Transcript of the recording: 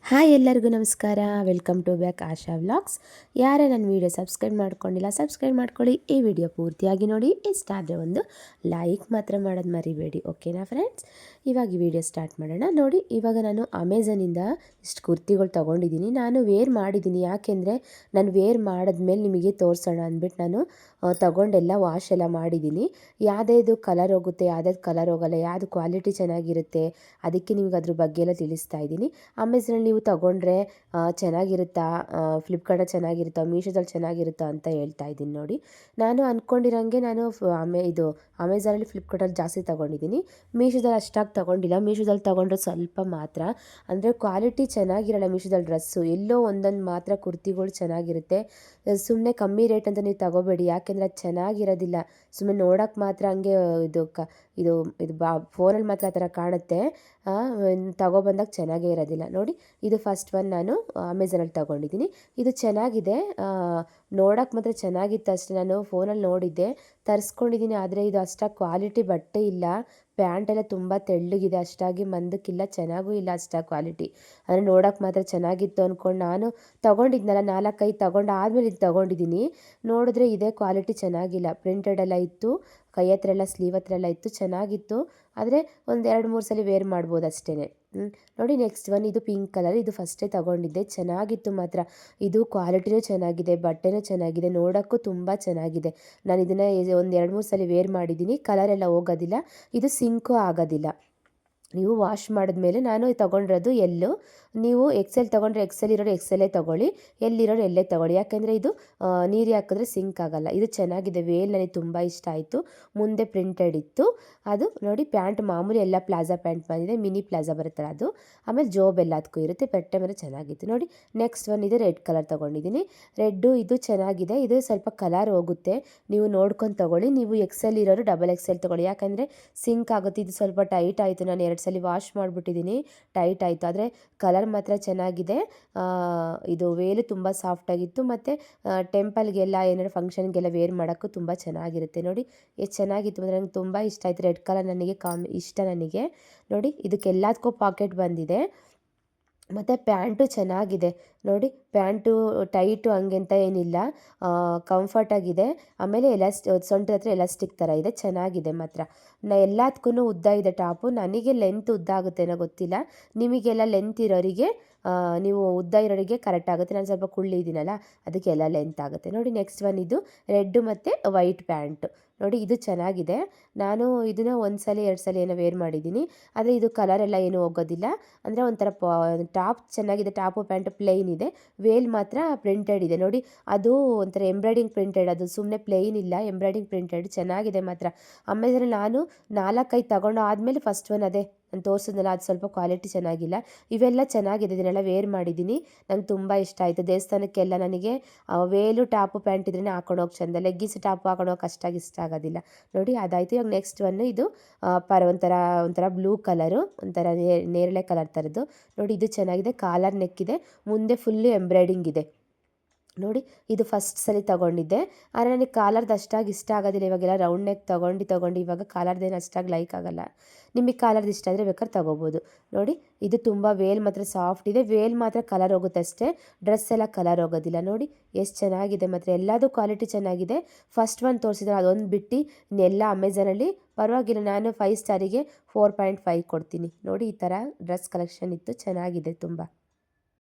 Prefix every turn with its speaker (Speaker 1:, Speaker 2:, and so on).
Speaker 1: Hi ಎಲ್ಲರಿಗೂ ನಮಸ್ಕಾರ. Welcome to back Asha vlogs. ಯಾರೇ ನನ್ನ ವೀಡಿಯೋ ಸಬ್ಸ್ಕ್ರೈಬ್ ಮಾಡ್ಕೊಂಡಿಲ್ಲ ಸಬ್ಸ್ಕ್ರೈಬ್ ಮಾಡ್ಕೊಳ್ಳಿ. ಈ ವಿಡಿಯೋ ಪೂರ್ತಿಯಾಗಿ ನೋಡಿ. ಇಷ್ಟ ಆದರೆ ಒಂದು ಲೈಕ್ ಮಾತ್ರ ಮಾಡೋದು ಮರಿಬೇಡಿ, ಓಕೆನಾ ಫ್ರೆಂಡ್ಸ್? ಇವಾಗ ಈ ವಿಡಿಯೋ ಸ್ಟಾರ್ಟ್ ಮಾಡೋಣ. ನೋಡಿ, ಇವಾಗ ನಾನು ಅಮೆಝಾನಿಂದ ಇಷ್ಟು ಕುರ್ತಿಗಳು ತೊಗೊಂಡಿದ್ದೀನಿ. ನಾನು ವೇರ್ ಮಾಡಿದ್ದೀನಿ, ಯಾಕೆಂದರೆ ನಾನು ವೇರ್ ಮಾಡಿದ್ಮೇಲೆ ನಿಮಗೆ ತೋರಿಸೋಣ ಅಂದ್ಬಿಟ್ಟು ನಾನು ತೊಗೊಂಡೆಲ್ಲ ವಾಶ್ ಎಲ್ಲ ಮಾಡಿದ್ದೀನಿ. ಯಾವುದೇದು ಕಲರ್ ಹೋಗುತ್ತೆ, ಯಾವ್ದಾದ್ರು ಕಲರ್ ಹೋಗಲ್ಲ, ಯಾವುದು ಕ್ವಾಲಿಟಿ ಚೆನ್ನಾಗಿರುತ್ತೆ, ಅದಕ್ಕೆ ನಿಮ್ಗೆ ಅದ್ರ ಬಗ್ಗೆ ಎಲ್ಲ ತಿಳಿಸ್ತಾ ಇದ್ದೀನಿ. ಅಮೆಝಾನಲ್ಲಿ ನೀವು ತೊಗೊಂಡ್ರೆ ಚೆನ್ನಾಗಿರುತ್ತಾ, ಫ್ಲಿಪ್ಕಾರ್ಟಲ್ಲಿ ಚೆನ್ನಾಗಿರುತ್ತಾ, ಮೀಶೋದಲ್ಲಿ ಚೆನ್ನಾಗಿರುತ್ತಾ ಅಂತ ಹೇಳ್ತಾ ಇದ್ದೀನಿ. ನೋಡಿ, ನಾನು ಅಂದ್ಕೊಂಡಿರೋಂಗೆ ನಾನು ಅಮೆಝಾನಲ್ಲಿ ಫ್ಲಿಪ್ಕಾರ್ಟಲ್ಲಿ ಜಾಸ್ತಿ ತೊಗೊಂಡಿದ್ದೀನಿ. ಮೀಶೋದಲ್ಲಿ ಅಷ್ಟಾಗಿ ತೊಗೊಂಡಿಲ್ಲ. ಮೀಶೋದಲ್ಲಿ ತೊಗೊಂಡ್ರೆ ಸ್ವಲ್ಪ ಮಾತ್ರ, ಅಂದರೆ ಕ್ವಾಲಿಟಿ ಚೆನ್ನಾಗಿರಲ್ಲ. ಮೀಶೋದಲ್ಲಿ ಡ್ರೆಸ್ಸು ಎಲ್ಲೋ ಒಂದೊಂದು ಮಾತ್ರ ಕುರ್ತಿಗಳು ಚೆನ್ನಾಗಿರುತ್ತೆ. ಸುಮ್ಮನೆ ಕಮ್ಮಿ ರೇಟ್ ಅಂತ ನೀವು ತೊಗೋಬೇಡಿ, ಯಾಕೆಂದರೆ ಅದು ಚೆನ್ನಾಗಿರೋದಿಲ್ಲ. ಸುಮ್ಮನೆ ನೋಡೋಕ್ಕೆ ಮಾತ್ರ ಹಂಗೆ ಇದು ಫೋನಲ್ಲಿ ಮಾತ್ರ ಆ ಥರ ಕಾಣುತ್ತೆ, ತಗೊಬಂದಾಗ ಚೆನ್ನಾಗೇ ಇರೋದಿಲ್ಲ. ನೋಡಿ, ಇದು ಫಸ್ಟ್ ಒನ್ ನಾನು ಅಮೆಝಾನಲ್ಲಿ ತೊಗೊಂಡಿದ್ದೀನಿ. ಇದು ಚೆನ್ನಾಗಿದೆ, ನೋಡೋಕ್ಕೆ ಮಾತ್ರ ಚೆನ್ನಾಗಿತ್ತು ಅಷ್ಟೇ. ನಾನು ಫೋನಲ್ಲಿ ನೋಡಿದ್ದೆ, ತರಿಸ್ಕೊಂಡಿದ್ದೀನಿ. ಆದರೆ ಇದು ಅಷ್ಟಾಗಿ ಕ್ವಾಲಿಟಿ ಬಟ್ಟೆ ಇಲ್ಲ. ಪ್ಯಾಂಟೆಲ್ಲ ತುಂಬ ತೆಳ್ಳಗಿದೆ, ಅಷ್ಟಾಗಿ ಮಂದಕ್ಕಿಲ್ಲ, ಚೆನ್ನಾಗೂ ಇಲ್ಲ ಅಷ್ಟಾಗಿ ಕ್ವಾಲಿಟಿ. ಅಂದರೆ ನೋಡೋಕ್ಕೆ ಮಾತ್ರ ಚೆನ್ನಾಗಿತ್ತು ಅಂದ್ಕೊಂಡು ನಾನು ತೊಗೊಂಡಿದ್ನಲ್ಲ, 4-5 ತೊಗೊಂಡಾದ್ಮೇಲೆ ಇದು ತೊಗೊಂಡಿದ್ದೀನಿ. ನೋಡಿದ್ರೆ ಇದೇ ಕ್ವಾಲಿಟಿ ಚೆನ್ನಾಗಿಲ್ಲ. ಪ್ರಿಂಟೆಡ್ ಎಲ್ಲ ಇತ್ತು, ಕೈ ಹತ್ರ ಎಲ್ಲ ಸ್ಲೀವ್ ಹತ್ರ ಎಲ್ಲ ಇತ್ತು, ಚೆನ್ನಾಗಿತ್ತು. ಆದರೆ ಒಂದು 2-3 ಸಲ ವೇರ್ ಮಾಡ್ಬೋದು ಅಷ್ಟೇ. ನೋಡಿ, ನೆಕ್ಸ್ಟ್ ಒನ್ ಇದು ಪಿಂಕ್ ಕಲರ್. ಇದು ಫಸ್ಟೇ ತೊಗೊಂಡಿದ್ದೆ, ಚೆನ್ನಾಗಿತ್ತು ಮಾತ್ರ. ಇದು ಕ್ವಾಲಿಟಿನೂ ಚೆನ್ನಾಗಿದೆ, ಬಟ್ಟೆನೂ ಚೆನ್ನಾಗಿದೆ, ನೋಡೋಕ್ಕೂ ತುಂಬ ಚೆನ್ನಾಗಿದೆ. ನಾನು ಇದನ್ನು ಒಂದು 2-3 ಸಲ ವೇರ್ ಮಾಡಿದ್ದೀನಿ. ಕಲರೆಲ್ಲ ಹೋಗೋದಿಲ್ಲ, ಇದು ಸಿಂಕು ಆಗೋದಿಲ್ಲ. ನೀವು ವಾಶ್ ಮಾಡಿದ್ಮೇಲೆ ನಾನು ತೊಗೊಂಡಿರೋದು ಎಲ್ಲು. ನೀವು ಎಕ್ಸೆಲ್ ತೊಗೊಂಡ್ರೆ ಎಕ್ಸೆಲ್ ಇರೋರು ಎಕ್ಸೆಲ್ಲೇ ತೊಗೊಳ್ಳಿ, ಎಲ್ಲಿರೋರು ಎಲ್ಲೇ ತೊಗೊಳ್ಳಿ, ಯಾಕೆಂದರೆ ಇದು ನೀರು ಹಾಕಿದ್ರೆ ಸಿಂಕ್ ಆಗೋಲ್ಲ. ಇದು ಚೆನ್ನಾಗಿದೆ, ವೇಲ್ ನನಗೆ ತುಂಬ ಇಷ್ಟ ಆಯಿತು. ಮುಂದೆ ಪ್ರಿಂಟೆಡ್ ಇತ್ತು. ಅದು ನೋಡಿ, ಪ್ಯಾಂಟ್ ಮಾಮೂಲಿ ಎಲ್ಲ ಪ್ಲಾಜಾ ಪ್ಯಾಂಟ್ ಬಂದಿದೆ, ಮಿನಿ ಪ್ಲಾಜಾ ಬರುತ್ತಲ್ಲ ಅದು. ಆಮೇಲೆ ಜೋಬ್ ಎಲ್ಲದಕ್ಕೂ ಇರುತ್ತೆ, ಬಟ್ಟೆ ಮೇಲೆ ಚೆನ್ನಾಗಿತ್ತು. ನೋಡಿ, ನೆಕ್ಸ್ಟ್ ಒನ್ ಇದು ರೆಡ್ ಕಲರ್ ತೊಗೊಂಡಿದ್ದೀನಿ. ರೆಡ್ಡು ಇದು ಚೆನ್ನಾಗಿದೆ. ಇದು ಸ್ವಲ್ಪ ಕಲರ್ ಹೋಗುತ್ತೆ, ನೀವು ನೋಡ್ಕೊಂಡು ತೊಗೊಳ್ಳಿ. ನೀವು ಎಕ್ಸೆಲ್ ಇರೋರು XXL ತೊಗೊಳ್ಳಿ, ಯಾಕಂದರೆ ಸಿಂಕ್ ಆಗುತ್ತೆ. ಇದು ಸ್ವಲ್ಪ ಟೈಟ್ ಆಯಿತು, ನಾನು 2 ಸಲ ವಾಶ್ ಮಾಡಿಬಿಟ್ಟಿದ್ದೀನಿ, ಟೈಟ್ ಆಯಿತು. ಆದರೆ ಕಲರ್ ಮಾತ್ರ ಚೆನ್ನಾಗಿದೆ. ಇದು ವೇಲು ತುಂಬ ಸಾಫ್ಟಾಗಿತ್ತು, ಮತ್ತು ಟೆಂಪಲ್ಗೆಲ್ಲ ಏನಾದ್ರು ಫಂಕ್ಷನ್ಗೆಲ್ಲ ವೇರ್ ಮಾಡೋಕ್ಕೂ ತುಂಬ ಚೆನ್ನಾಗಿರುತ್ತೆ. ನೋಡಿ, ಎಷ್ಟು ಚೆನ್ನಾಗಿತ್ತು ಅಂದರೆ ನಂಗೆ ತುಂಬ ಇಷ್ಟ ಆಯಿತು. ರೆಡ್ ಕಲರ್ ನನಗೆ ಇಷ್ಟ ನನಗೆ. ನೋಡಿ, ಇದಕ್ಕೆಲ್ಲದಕ್ಕೂ ಪಾಕೆಟ್ ಬಂದಿದೆ. ಮತ್ತು ಪ್ಯಾಂಟು ಚೆನ್ನಾಗಿದೆ. ನೋಡಿ, ಪ್ಯಾಂಟು ಟೈಟು ಹಂಗೆ ಅಂತ ಏನಿಲ್ಲ, ಕಂಫರ್ಟಾಗಿದೆ. ಆಮೇಲೆ ಸೊಂಟದ ಹತ್ರ ಎಲಾಸ್ಟಿಕ್ ಥರ ಇದೆ, ಚೆನ್ನಾಗಿದೆ ಮಾತ್ರ. ಎಲ್ಲದಕ್ಕೂ ಉದ್ದ ಇದೆ ಟಾಪು. ನನಗೆ ಲೆಂತ್ ಉದ್ದ ಆಗುತ್ತೇನೋ ಗೊತ್ತಿಲ್ಲ, ನಿಮಗೆಲ್ಲ ಲೆಂತ್ ಇರೋರಿಗೆ ನೀವು ಉದ್ದ ಇರೋರಿಗೆ ಕರೆಕ್ಟ್ ಆಗುತ್ತೆ. ನಾನು ಸ್ವಲ್ಪ ಕುಳ್ಳಿದ್ದೀನಲ್ಲ, ಅದಕ್ಕೆಲ್ಲ ಲೆಂತ್ ಆಗುತ್ತೆ. ನೋಡಿ, ನೆಕ್ಸ್ಟ್ ಒನ್ ಇದು ರೆಡ್ ಮತ್ತು ವೈಟ್ ಪ್ಯಾಂಟು. ನೋಡಿ, ಇದು ಚೆನ್ನಾಗಿದೆ. ನಾನು ಇದನ್ನು 1 ಸಲ 2 ಸಲ ಏನೋ ವೇರ್ ಮಾಡಿದ್ದೀನಿ, ಆದರೆ ಇದು ಕಲರೆಲ್ಲ ಏನೂ ಹೋಗೋದಿಲ್ಲ. ಅಂದರೆ ಒಂಥರ ಟಾಪ್ ಚೆನ್ನಾಗಿದೆ, ಟಾಪು ಪ್ಯಾಂಟು ಪ್ಲೇನ್ ಇದೆ, ವೇಲ್ ಮಾತ್ರ ಪ್ರಿಂಟೆಡ್ ಇದೆ. ನೋಡಿ, ಅದು ಒಂಥರ ಎಂಬ್ರಾಯ್ಡಿಂಗ್ ಪ್ರಿಂಟೆಡ್, ಅದು ಸುಮ್ಮನೆ ಪ್ಲೇನ್ ಇಲ್ಲ, ಎಂಬ್ರಾಯ್ಡಿಂಗ್ ಪ್ರಿಂಟೆಡ್ ಚೆನ್ನಾಗಿದೆ ಮಾತ್ರ. ಆಮೇಲೆ ನಾನು 4-5 ತಗೊಂಡು ಆದಮೇಲೆ ಫಸ್ಟ್ ಒನ್ ಅದೇ ನಾನು ತೋರಿಸಿದ್ನಲ್ಲ, ಅದು ಸ್ವಲ್ಪ ಕ್ವಾಲಿಟಿ ಚೆನ್ನಾಗಿಲ್ಲ. ಇವೆಲ್ಲ ಚೆನ್ನಾಗಿದೆ, ಇದನ್ನೆಲ್ಲ ವೇರ್ ಮಾಡಿದ್ದೀನಿ, ನಂಗೆ ತುಂಬ ಇಷ್ಟ ಆಯಿತು. ದೇವಸ್ಥಾನಕ್ಕೆಲ್ಲ ನನಗೆ ವೇಲು ಟಾಪು ಪ್ಯಾಂಟ್ ಇದ್ರೇ ಹಾಕೊಂಡೋಗಿ ಚೆಂದ, ಲೆಗ್ಗಿಸ್ ಟಾಪು ಹಾಕೊಂಡೋಗಿ ಅಷ್ಟಾಗಿ ಇಷ್ಟ ಆಗೋದಿಲ್ಲ. ನೋಡಿ, ಅದಾಯಿತು. ಇವಾಗ ನೆಕ್ಸ್ಟ್ ಒನ್ನು ಇದು ಒಂಥರ ಬ್ಲೂ ಕಲರು, ಒಂಥರ ನೇರಳೆ ಕಲರ್ ಥರದ್ದು. ನೋಡಿ, ಇದು ಚೆನ್ನಾಗಿದೆ, ಕಾಲರ್ ನೆಕ್ ಇದೆ, ಮುಂದೆ ಫುಲ್ಲು ಎಂಬ್ರಾಯ್ಡಿಂಗ್ ಇದೆ. ನೋಡಿ, ಇದು ಫಸ್ಟ್ ಸಲ ತೊಗೊಂಡಿದ್ದೆ, ಆದರೆ ನನಗೆ ಕಾಲರ್ದು ಅಷ್ಟಾಗಿ ಇಷ್ಟ ಆಗೋದಿಲ್ಲ. ಇವಾಗೆಲ್ಲ ರೌಂಡ್ ನೆಕ್ ತೊಗೊಂಡು ಇವಾಗ ಕಾಲರ್ದೇನು ಅಷ್ಟಾಗಿ ಲೈಕ್ ಆಗೋಲ್ಲ. ನಿಮಗೆ ಕಾಲರ್ದು ಇಷ್ಟ ಆದರೆ ಬೇಕಾದ್ರೆ ತೊಗೋಬೋದು. ನೋಡಿ, ಇದು ತುಂಬ ವೇಲ್ ಮಾತ್ರ ಸಾಫ್ಟ್ ಇದೆ, ವೇಲ್ ಮಾತ್ರ ಕಲರ್ ಹೋಗುತ್ತೆ ಅಷ್ಟೇ, ಡ್ರೆಸ್ ಎಲ್ಲ ಕಲರ್ ಹೋಗೋದಿಲ್ಲ. ನೋಡಿ, ಎಷ್ಟು ಚೆನ್ನಾಗಿದೆ ಮಾತ್ರ, ಎಲ್ಲದೂ ಕ್ವಾಲಿಟಿ ಚೆನ್ನಾಗಿದೆ. ಫಸ್ಟ್ ಒನ್ ತೋರಿಸಿದ್ರೆ ಅದೊಂದು ಬಿಟ್ಟು ಇನ್ನೆಲ್ಲ ಅಮೆಝಾನಲ್ಲಿ ಪರವಾಗಿಲ್ಲ. ನಾನು 5 ಸ್ಟಾರಿಗೆ 4.5 ಕೊಡ್ತೀನಿ. ನೋಡಿ, ಈ ಥರ ಡ್ರೆಸ್ ಕಲೆಕ್ಷನ್ ಇತ್ತು, ಚೆನ್ನಾಗಿದೆ ತುಂಬ.